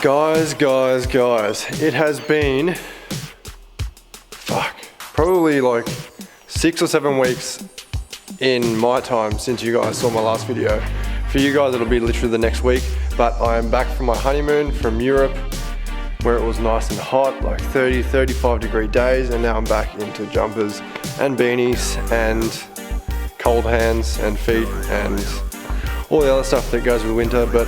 Guys, it has been, probably like 6 or 7 weeks in my time since you guys saw my last video. For you guys, it'll be literally the next week, but I am back from my honeymoon from Europe, where it was nice and hot, like 30, 35 degree days, and now I'm back into jumpers and beanies and cold hands and feet and all the other stuff that goes with winter. But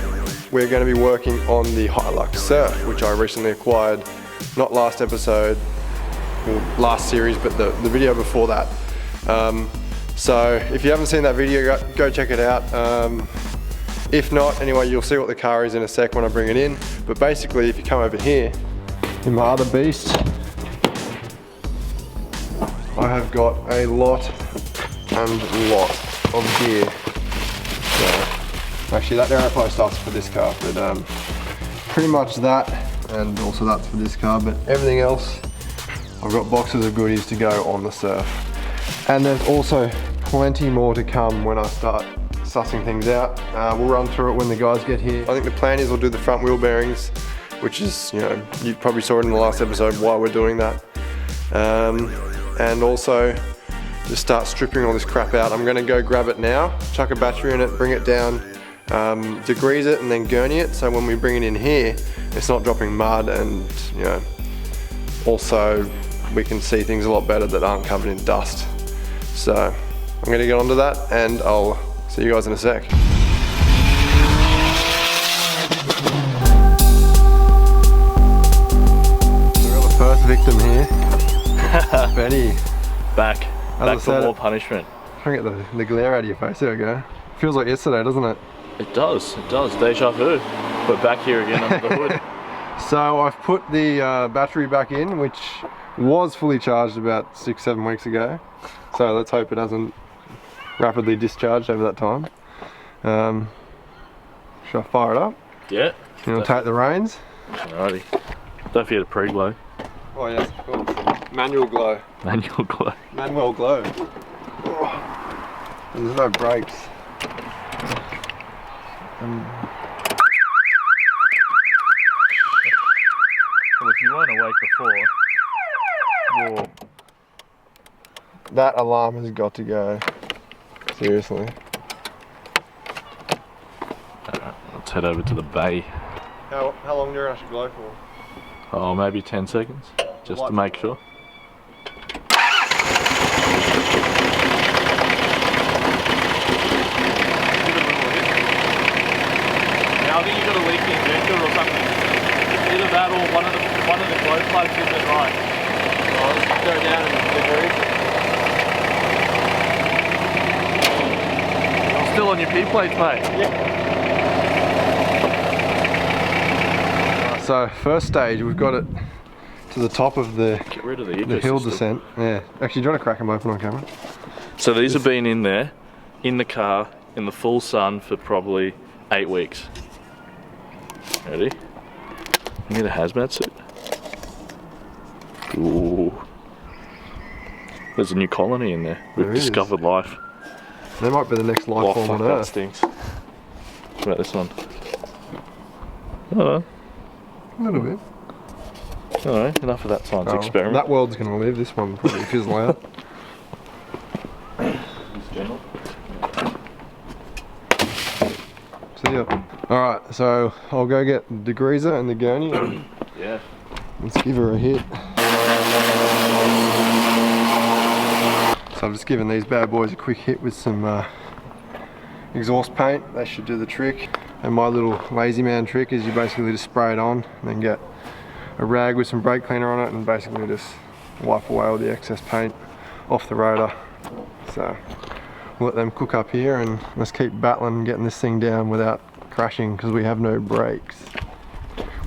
we're going to be working on the Hilux Surf, which I recently acquired, not last episode, well, last series, but the video before that. So if you haven't seen that video, go check it out. If not, anyway, you'll see what the car is in a sec when I bring it in. But basically, if you come over here, in my other beast, I have got a lot of gear. So, actually, that arrow post starts for this car, but pretty much that, and also that's for this car, but everything else, I've got boxes of goodies to go on the Surf. And there's also plenty more to come when I start sussing things out. We'll run through it when the guys get here. I think the plan is we'll do the front wheel bearings, which is, you know, you probably saw it in the last episode why we're doing that. And also just start stripping all this crap out. I'm gonna go grab it now, chuck a battery in it, bring it down, degrease it and then gurney it, so when we bring it in here, it's not dropping mud, and you know, also we can see things a lot better that aren't covered in dust. So I'm gonna get onto that and I'll see you guys in a sec. We've got the first victim here. Benny. Back for more punishment. Try and get the glare out of your face. There we go. Feels like yesterday, doesn't it? It does. Deja vu. We're back here again under the hood. So I've put the battery back in, which was fully charged about 6-7 weeks ago. So let's hope it hasn't rapidly discharged over that time. Should I fire it up? Yeah. You want to take the reins? Alrighty. Don't forget to pre-glow. Oh yes, of course. Manual glow. Manual glow. Manual glow. Oh. And there's no brakes. Well, if you weren't awake before, whoa. That alarm has got to go. Seriously. Let's head over to the bay. How long do you reckon I should glow for? Oh, maybe 10 seconds, just to make sure. Now I think you've got a leaky injector or something. Either that or one of the glow plugs isn't right. Well, let's go down and You're still on your P plates, mate. Yeah. So first stage, we've got it to the top of the hill descent. Yeah. Actually, do you want to crack them open on camera? So these have been in there, in the car, in the full sun for probably 8 weeks. Ready? You need a hazmat suit. Ooh. There's a new colony in there. We've discovered life. They might be the next life form on Earth. That stinks. What about this one? I don't know. A little bit. Alright, enough of that science experiment. That world's going to live, this one probably fizzle out. So yeah. Alright, so I'll go get the degreaser and the gurney and yeah. Let's give her a hit. So I've just given these bad boys a quick hit with some exhaust paint. They should do the trick. And my little lazy man trick is you basically just spray it on and then get a rag with some brake cleaner on it and basically just wipe away all the excess paint off the rotor. So we'll let them cook up here and let's keep battling getting this thing down without crashing because we have no brakes.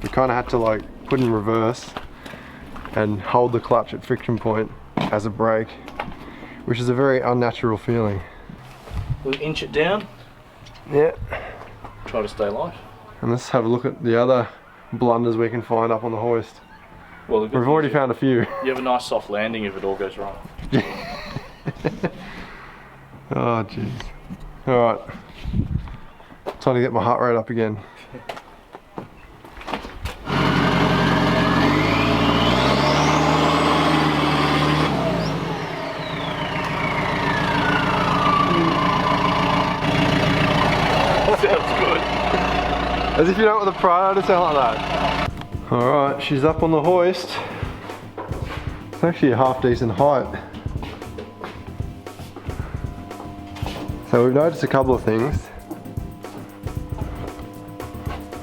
We kind of had to like put in reverse and hold the clutch at friction point as a brake, which is a very unnatural feeling. We'll inch it down. Yeah. Try to stay light. And let's have a look at the other blunders we can find up on the hoist. Well, we've already found a few. You have a nice soft landing if it all goes wrong. Oh jeez. Alright. Time to get my heart rate up again. As if you don't want the Prado to sound like that. Alright, she's up on the hoist. It's actually a half decent height. So we've noticed a couple of things.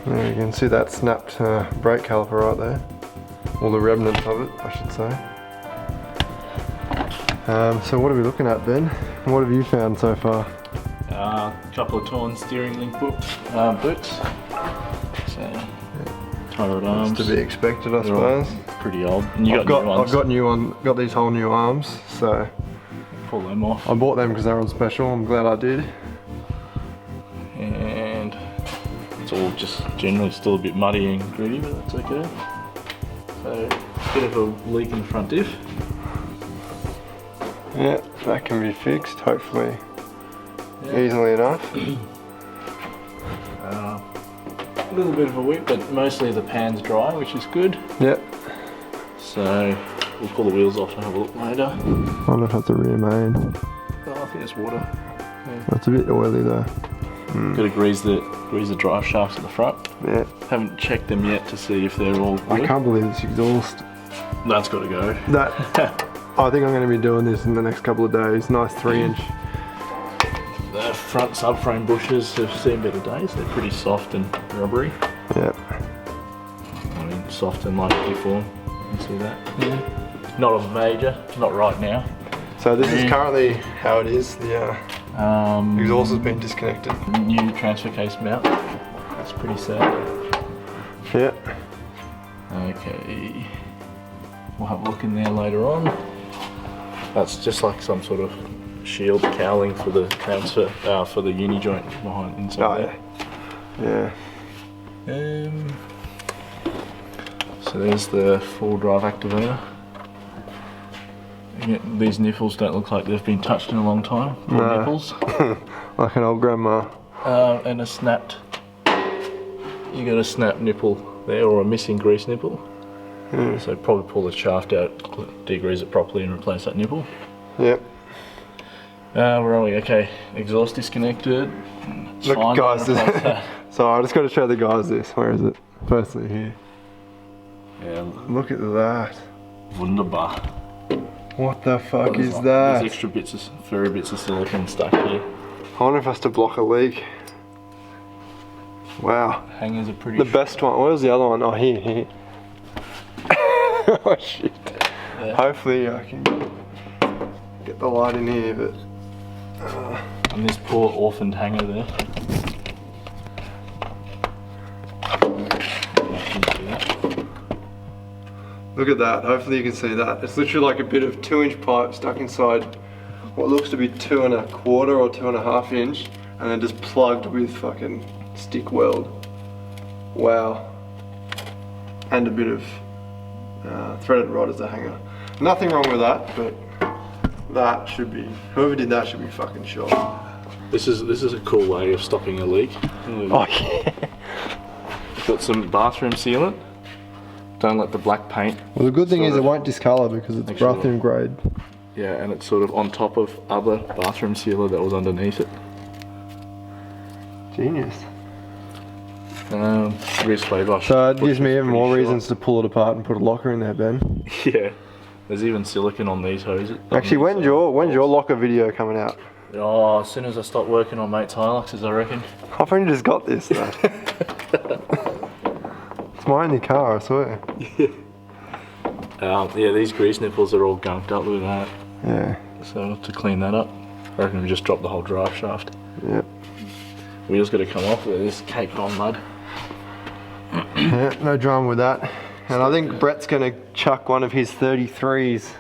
There you can see that snapped brake caliper right there. Or the remnants of it, I should say. So what are we looking at, Ben? What have you found so far? A couple of torn steering link boots. So, tire arms. It's to be expected, I suppose. Pretty old. And you got new ones. I've got these whole new arms, so pull them off. I bought them because they were on special. I'm glad I did. And it's all just generally still a bit muddy and gritty, but that's okay. So, a bit of a leak in the front diff. Yeah, that can be fixed, hopefully, easily enough. A little bit of a whip, but mostly the pan's dry, which is good. Yep. So, we'll pull the wheels off and have a look later. I wonder if that's a rear main. Oh, I think it's water. Yeah. That's a bit oily though. Got to grease the drive shafts at the front. Yeah. Haven't checked them yet to see if they're all good. I can't believe this exhaust. That's got to go. That. I think I'm going to be doing this in the next couple of days. Nice 3-inch. The front subframe bushes have seen better days. They're pretty soft and rubbery. Yep. I mean, soft and like deformed. You can see that. Yeah. Not a major, not right now. So this is currently how it is. The exhaust has been disconnected. New transfer case mount. That's pretty sad. Yep. Okay. We'll have a look in there later on. That's just like some sort of shield cowling for the transfer, for the uni joint behind inside there. Yeah. So there's the 4-drive activator. Again, these nipples don't look like they've been touched in a long time. Poor nipples. Like an old grandma. And a snapped. You got a snapped nipple there, or a missing grease nipple. So probably pull the shaft out, degrease it properly and replace that nipple. Yep. Where are we? Okay, exhaust disconnected. It's Look fine, guys, that. so I just got to show the guys this. Where is it? Firstly here. Yeah. Look at that. Wunderbar. What the fuck is that? There's extra furry bits of silicone stuck here. I wonder if that's to block a leak. Wow. Hangers are pretty. The best one. Where's the other one? Oh, here. Oh shit. Yeah. Hopefully I can get the light in here, but... And this poor orphaned hanger there. Look at that, hopefully you can see that. It's literally like a bit of 2-inch pipe stuck inside what looks to be 2 1/4 or 2 1/2 inch, and then just plugged with fucking stick weld. Wow. And a bit of threaded rod as a hanger. Nothing wrong with that, but that should be, whoever did that should be fucking shot. This is a cool way of stopping a leak. Oh yeah. Got some bathroom sealant. Don't let the black paint. Well, the good thing is it won't discolour because it's bathroom grade. Yeah, and it's sort of on top of other bathroom sealer that was underneath it. Genius. So it gives me even more reasons to pull it apart and put a locker in there, Ben. Yeah. There's even silicone on these hoses. Actually, when's your locker video coming out? Oh, as soon as I stop working on mate's Hiluxes, I reckon. I've only just got this though. It's my only car, I swear. Yeah, these grease nipples are all gunked up with that. Yeah. So to clean that up, I reckon we just drop the whole drive shaft. Yep. Wheels got to come off with this caked on mud. Yeah, no drama with that. And I think Brett's going to chuck one of his 33s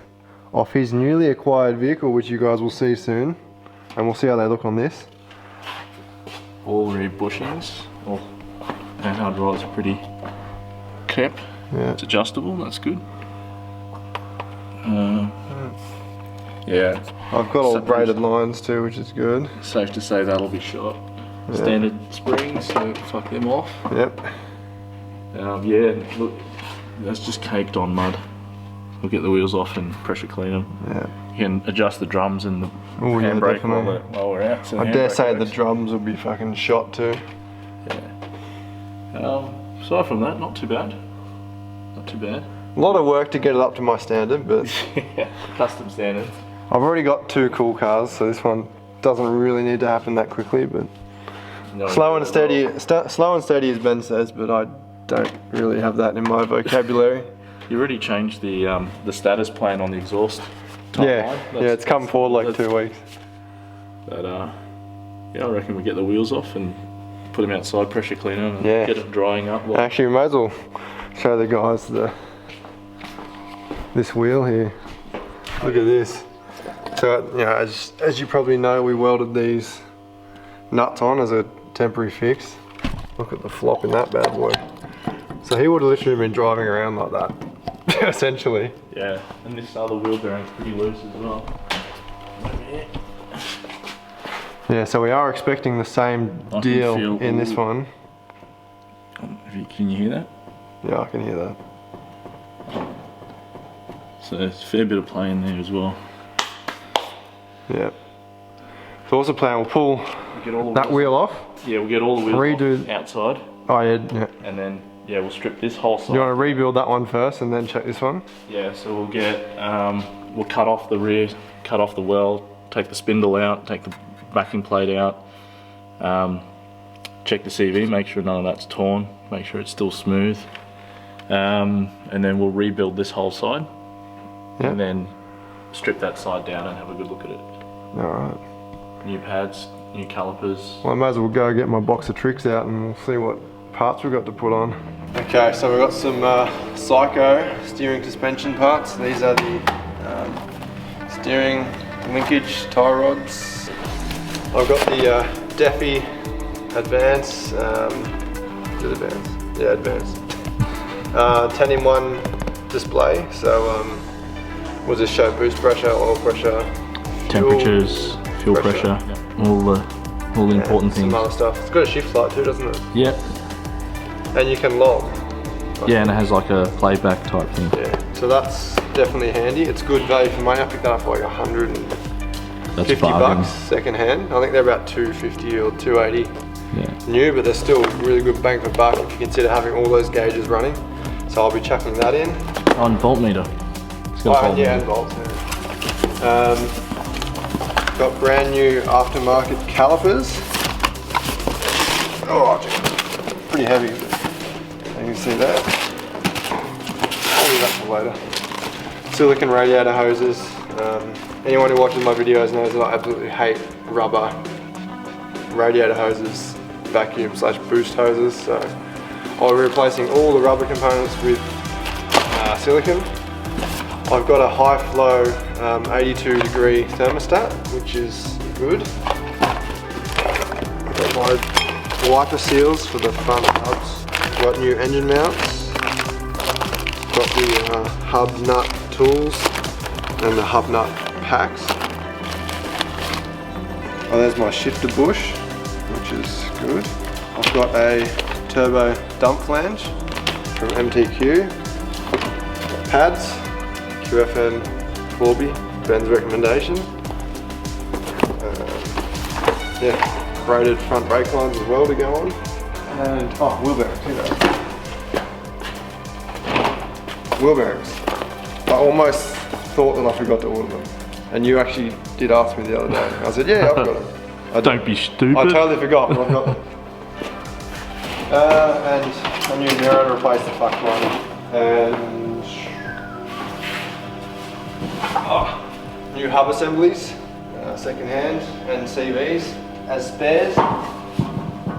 off his newly acquired vehicle, which you guys will see soon. And we'll see how they look on this. All rear bushings. Oh, and our drives are pretty kept. Yeah. It's adjustable, that's good. Yeah. I've got all braided lines too, which is good. Safe to say that'll be shot. Yeah. Standard springs, so fuck them off. Yep. Yeah, look, that's just caked on mud. We'll get the wheels off and pressure clean them. Yeah. You can adjust the drums and the handbrake while we're out. So I dare say the drums will be fucking shot too. Yeah. Aside from that, not too bad. Not too bad. A lot of work to get it up to my standard, but Yeah, custom standards. I've already got 2 cool cars, so this one doesn't really need to happen that quickly. But No, slow and steady, slow and steady as Ben says, but I don't really have that in my vocabulary. You already changed the status plan on the exhaust. Yeah, it's come forward like 2 weeks. But yeah, I reckon we get the wheels off and put them outside, pressure cleaner, and Yeah. get it drying up. Actually, we may as well show the guys this wheel here. Look at this. So, you know, as you probably know, we welded these nuts on as a temporary fix. Look at the flop in that bad boy. So he would have literally been driving around like that, essentially. Yeah, and this other wheel bearing's pretty loose as well. Yeah, so we are expecting the same I can deal feel in this one. Can you hear that? Yeah, I can hear that. So there's a fair bit of play in there as well. Yeah. So what's the plan? We'll pull Get all the that wheel off. Yeah, we'll get all the wheels Redo- off outside, Oh yeah. and then yeah, we'll strip this whole side. You want to rebuild that one first and then check this one? Yeah, so we'll get we'll cut off the rear, cut off the well, take the spindle out, take the backing plate out, check the CV, make sure none of that's torn, make sure it's still smooth, and then we'll rebuild this whole side, Yeah. and then strip that side down and have a good look at it. Alright. New pads, new calipers. Well, I may as well go get my box of tricks out and we'll see what parts we've got to put on. Okay, so we've got some Psycho steering suspension parts. These are the steering linkage tie rods. I've got the Defi Advance, is it Advance? Yeah, Advance. 10-in-1 display, so we'll just show boost pressure, oil pressure, Temperatures, fuel pressure, all the important things. some other stuff. It's got a shift light too, doesn't it? Yep. And you can log. Yeah, and it has like a playback type thing. Yeah, so that's definitely handy. It's good value for money. I picked that up for like 150 That's bargain. bucks second hand. I think they're about 250 or 280 Yeah. new, but they're still really good bang for buck if you consider having all those gauges running. So I'll be chucking that in. On voltmeter. It's got a Oh, yeah, and bolts. Yeah. Got brand new aftermarket calipers. Oh, geez. Pretty heavy. You can see that. I'll leave that for later. Silicon radiator hoses. Anyone who watches my videos knows that I absolutely hate rubber radiator hoses, vacuum / boost hoses. So I'll be replacing all the rubber components with silicon. I've got a high flow 82-degree thermostat, which is good. I've got my wiper seals for the front hubs. Got new engine mounts. Got the hub nut tools and the hub nut packs. Oh, there's my shifter bush, which is good. I've got a turbo dump flange from MTQ. Got pads, QFN Corby, Ben's recommendation. Yeah, braided front brake lines as well to go on. And, oh, wheel bearings, too though. Wheel bearings. I almost thought that I forgot to order them. And you actually did ask me the other day. I said, yeah, I've got them. Don't be stupid. I totally forgot, but I've got them. And a new mirror to replace the fuck one. And new hub assemblies, second hand, and CVs as spares.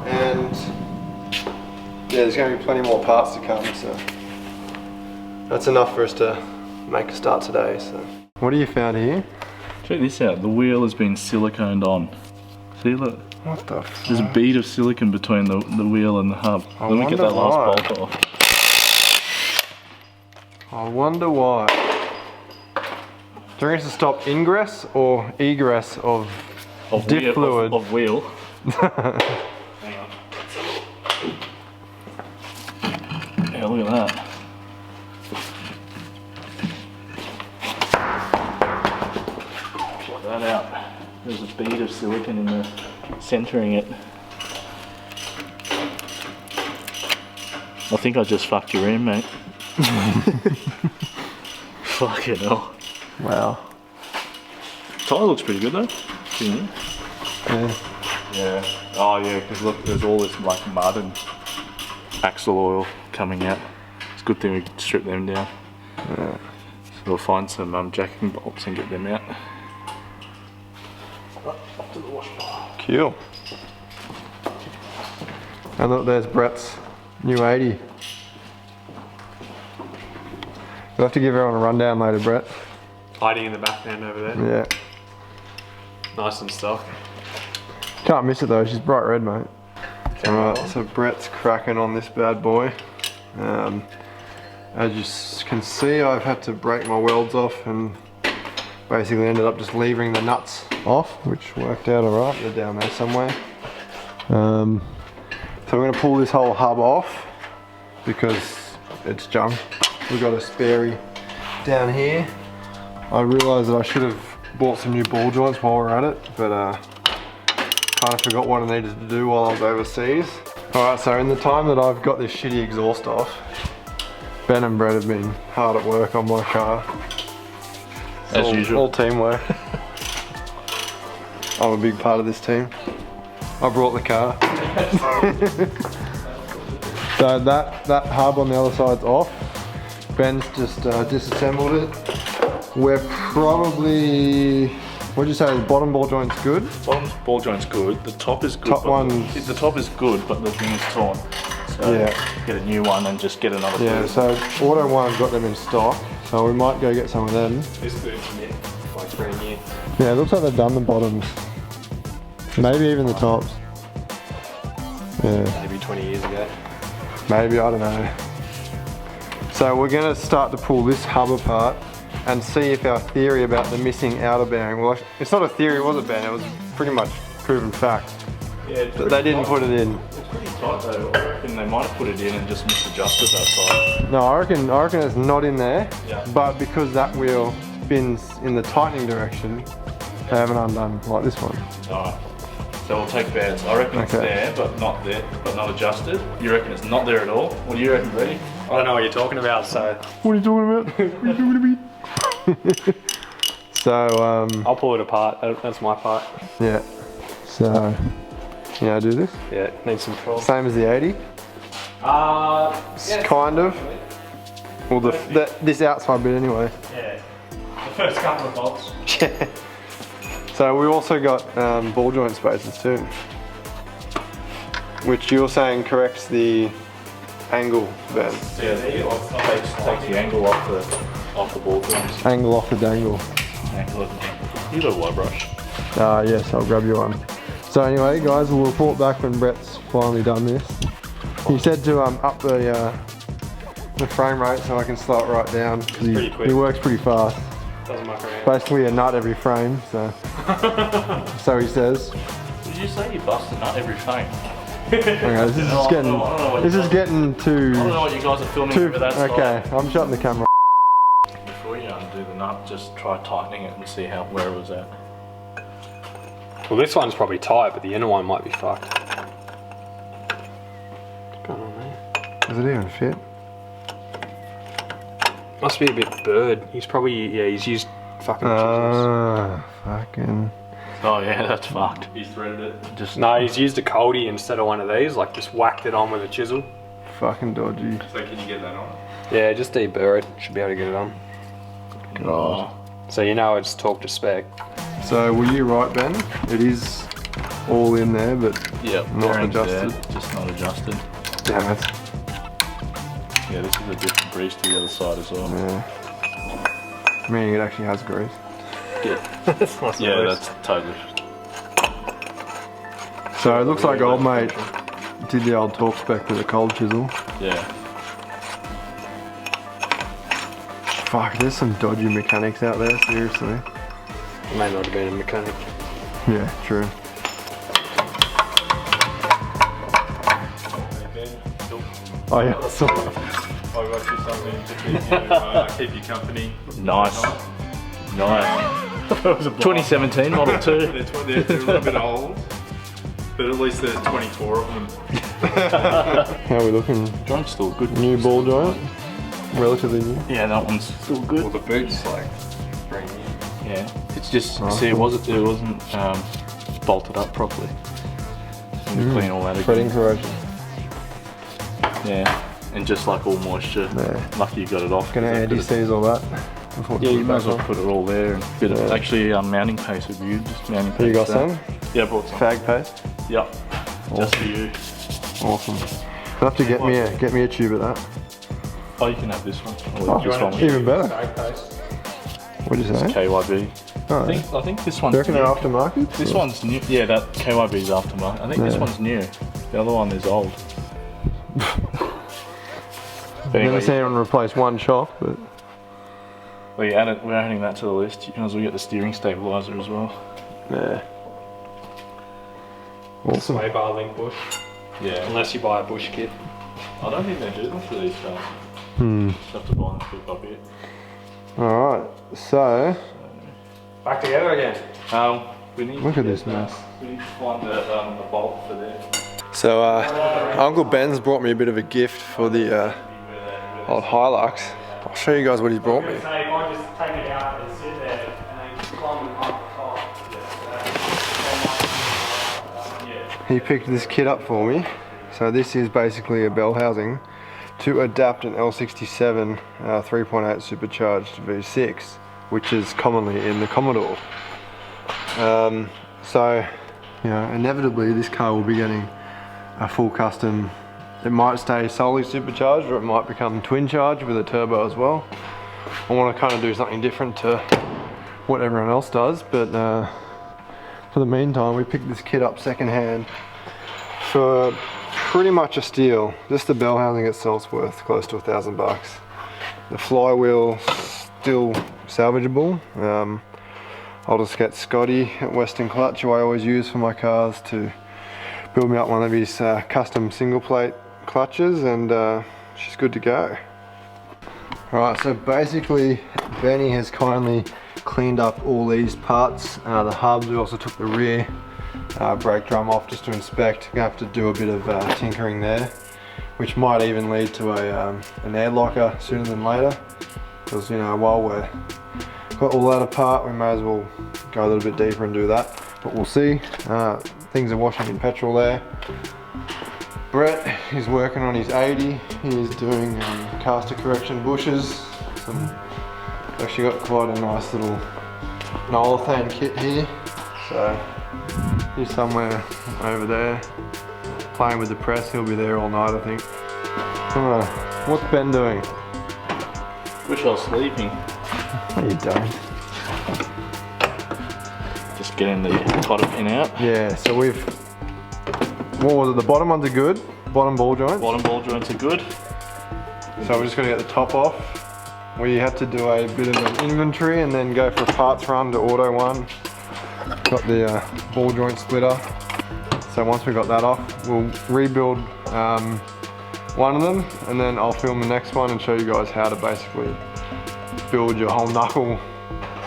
And yeah, there's going to be plenty more parts to come, so that's enough for us to make a start today. So, what have you found here? Check this out. The wheel has been siliconed on. See, look. What the fuck? There's a bead of silicone between the wheel and the hub. I Let me get wonder that last why. bolt off. I wonder why. Do you reckon it's to stop ingress or egress of diff wheel, fluid? Of wheel. Hang on. Yeah, look at that. Check that out. There's a bead of silicone in the centering it. I think I just fucked your ram, mate. Fucking hell. Wow. Tyre looks pretty good though. Yeah. Yeah. Oh yeah, because look, there's all this like mud and axle oil coming out. It's a good thing we could strip them down. Yeah. So we'll find some jacking bolts and get them out. Up to the wash bar. Cool. And look, there's Brett's new 80. We'll have to give everyone a rundown later, Brett. Hiding in the background over there. Yeah. Nice and stuff. Can't miss it though, she's bright red, mate. Alright, so Brett's cracking on this bad boy. As you can see, I've had to break my welds off and basically ended up just leaving the nuts off, which worked out alright. They're down there somewhere. So we're going to pull this whole hub off because it's junk. We've got a spare down here. I realised that I should have bought some new ball joints while we're at it, but kind of forgot what I needed to do while I was overseas. Alright, so in the time that I've got this shitty exhaust off, Ben and Brett have been hard at work on my car. As usual. All teamwork. I'm a big part of this team. I brought the car. So that hub on the other side's off. Ben's just disassembled it. We're probably, what'd you say, the bottom ball joint's good? Bottom ball joint's good. The top is good. Top one. The top is good, but the thing is torn. So Yeah. get a new one and just get another. Yeah, so Auto One's got them in stock, so we might go get some of them. This dude's new. Like brand new. Yeah, it looks like they've done the bottoms. Maybe even the tops. Yeah, Maybe 20 years ago. maybe, I don't know. So we're gonna start to pull this hub apart and see if our theory about the missing outer bearing, well, it's not a theory, was it, Ben? It was pretty much proven fact. Yeah, But they didn't put it in. It's pretty tight though. I reckon they might have put it in and just misadjusted that side. No, I reckon it's not in there, Yeah. but because that wheel spins in the tightening direction, they haven't undone like this one. Alright. So we'll take bets. I reckon it's Okay. there, but not there, but not adjusted. You reckon it's not there at all? What do you reckon, Brady? I don't know what you're talking about, so What are you talking about? What are you talking about? So, I'll pull it apart. That's my part. yeah. So, yeah, do this. Yeah, needs some control. Same as the 80. Kind of. Well, this outside bit anyway. Yeah. The first couple of bolts. Yeah. So we also got ball joint spacers too, which you're saying corrects the angle, Ben. Yeah, takes the angle off the ball joints. Angle off the dangle. Angle of the angle. You got a wide brush. Yes, I'll grab you one. So anyway, guys, we'll report back when Brett's finally done this. He said to up the frame rate so I can slow it right down. Pretty quick. He works pretty fast. Doesn't muck around. Basically a nut every frame, so so he says. Did you say you bust a nut every frame? Okay, this is just getting too. I don't know what you guys are filming with that side. Okay, I'm shutting the camera. Before you undo the nut, just try tightening it and see where it was at. Well, this one's probably tight, but the inner one might be fucked. What's going on there? Does it even fit? Must be a bit bird. He's probably, yeah, he's used fucking chisels. Fucking. Oh yeah, that's fucked. He threaded it. Just No, he's used a Coldie instead of one of these, like just whacked it on with a chisel. Fucking dodgy. So can you get that on? Yeah, just deburr it. Should be able to get it on. God. So you know it's talk to spec. So were you right, Ben? It is all in there, but Yep. not adjusted. There, just not adjusted. Damn it. Yeah, this is a different grease to the other side as well. Yeah. Meaning it actually has grease. That's not Yeah, that's totally. So it looks like old mate did the old torque spec with a cold chisel. Yeah. Fuck, there's some dodgy mechanics out there, seriously. May not have been a mechanic. Yeah, true. Oh yeah, I saw that. I got you something to keep you company. Nice. Nice. 2017 Model 2. They're a little bit old, but at least there's 24 of them. How are we looking? Joint's still good. New ball joint? Relatively new. Yeah, that one's still good. Well, the boot's like brand new. Yeah, it's just see, it wasn't bolted up properly. So we clean all that again. Threading corrosion. Yeah, and just like all moisture. Yeah. Lucky you got it off. Gonna anti-seize all that. before Yeah, put you it might as back well on. put it all there. And a bit of actually mounting paste would be good. Just mounting paste. You got some? Yeah, I brought some. Fag paste? Yep. Just for you. Awesome. You'll have to get me a tube of that. Oh, you can have this one. Oh, This one. even better. Fag paste. What'd you say? KYB. Oh, I think this do one's you reckon new. they're aftermarket? This one's new. Yeah, that KYB's aftermarket. I think this one's new. The other one is old. But Never anyway, seen anyone replace one shock, but we're adding that to the list. You can also get the steering stabilizer as well. yeah. Awesome. Sway bar link bush. Yeah. Unless you buy a bush kit. I don't think they do them for these cars. Just have to buy them bit by bit. Alright, so Back together again. We need look to at get this that. mess. We need to find the bolt for there. So Uncle Ben's brought me a bit of a gift for the old Hilux. I'll show you guys what he's brought me. If I just take it out and sit there and then climb them up the top. He picked this kit up for me. So this is basically a Bellhousing to adapt an L67 3.8 supercharged V6, which is commonly in the Commodore. So, you know, inevitably this car will be getting a full custom. It might stay solely supercharged, or it might become twin charged with a turbo as well. I want to kind of do something different to what everyone else does, but for the meantime, we picked this kit up secondhand for pretty much a steal. Just the Bellhousing itself's worth close to $1,000. The flywheel still salvageable. I'll just get Scotty at Western Clutch, who I always use for my cars, to build me up one of these custom single plate clutches, and she's good to go. Alright, so basically Benny has kindly cleaned up all these parts. The hubs, we also took the rear brake drum off just to inspect. Gonna have to do a bit of tinkering there, which might even lead to an air locker sooner than later, because, you know, while we're got all that apart, we may as well go a little bit deeper and do that, but we'll see. Things are washing in petrol there. Brett is working on his 80. He's doing caster correction bushes. Actually got quite a nice little Nolithan kit here. So he's somewhere over there playing with the press. He'll be there all night, I think. What's Ben doing? Wish I was sleeping. No, you don't. Just getting the cotter pin out. Yeah, so we've, what was it, the bottom ones are good, bottom ball joints. Bottom ball joints are good. So we're just gonna get the top off. We had to do a bit of an inventory and then go for a parts run to Auto One. Got the ball joint splitter. So once we got that off, we'll rebuild one of them, and then I'll film the next one and show you guys how to basically build your whole knuckle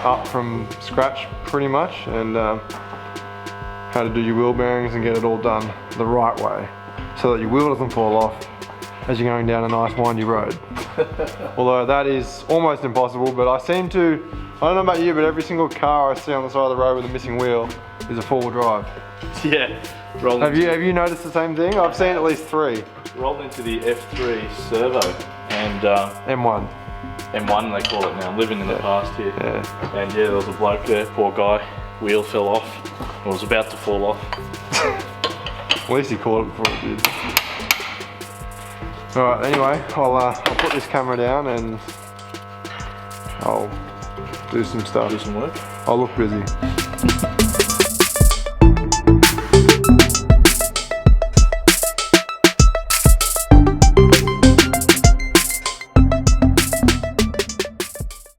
up from scratch pretty much, and how to do your wheel bearings and get it all done the right way so that your wheel doesn't fall off as you're going down a nice windy road. Although that is almost impossible, but I don't know about you, but every single car I see on the side of the road with a missing wheel is a four-wheel drive. Yeah. Have you noticed the same thing? I've seen at least 3. Rolled into the F3 servo and M1. M1 they call it now. I'm living in the past here. Yeah. And yeah, there was a bloke there, poor guy. Wheel fell off. Or was about to fall off. At least he caught it before it did. Alright, anyway, I'll put this camera down and I'll do some stuff. Do some work. I'll look busy.